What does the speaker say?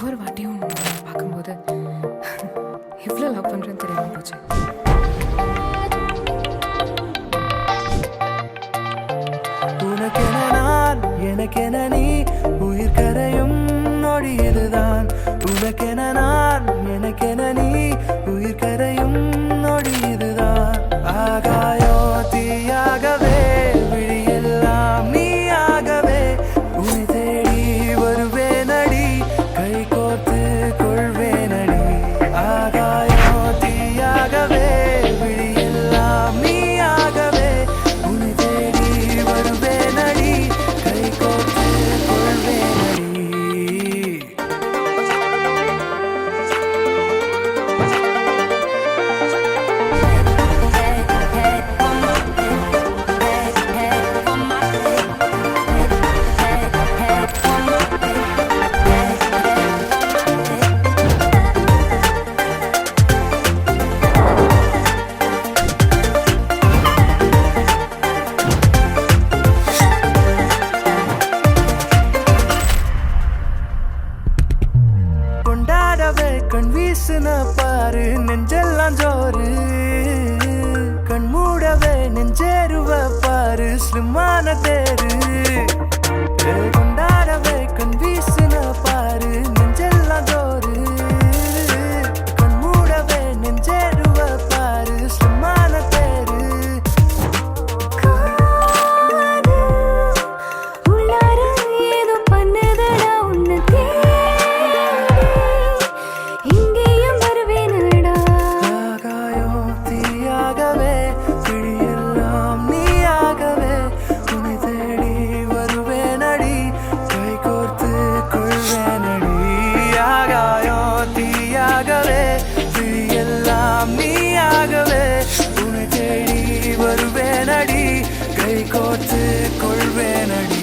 ஒவ்வொரு வாட்டியும் பார்க்கும்போது எவ்வளோ லவ் பண்ணுறேன்னு தெரியாம போச்சு. உனக்கென நான் எனக்கென நீ உயிர் கரையும் நொடி இதுதான். உனக்கென நான் எனக்கென நீ உயிர் கரையும் நொடி இதுதான். ஆகாயோ தீயாகவே விழியெல்லாம் நீயாகவே உன்னை தேடி வருவேனடி, கை கோர்த்து கொள்வேனடி. ஆகாயோ தீயாகவே விழியெல்லாம் நீயாகவே உன்னை தேடி வருவேனடி, கை கோர்த்து கொள்வேனடி. கொண்டாடவே கண் வீசுன பாரு நெஞ்செல்லாம் ஜோறு, கண் மூடவே நெஞ்சேருவ பாரு ஸ்லிம்மான தேரு. கொண்டாடவே கண் வீசுன பாரு நெஞ்செல்லாம் ஜோரு, கண் மூடவே நெஞ்சேருவ பாரு ஸ்லிம்மான தேரு. உள்ளார ஏதோ பண்ணதடா உன்னை இங்கேயும் வருவேனடா. ஆகாயோ தீயாகவே விழியெல்லாம் நீயாகவே உன்னை தேடி வருவேனடி, கை கோர்த்து கொள்வேனடி. ஆகாயோ தீயாகவே விழியெல்லாம் நீயாகவே உன்னை தேடி வருவேனடி, கை கோர்த்து கொள்வேனடி.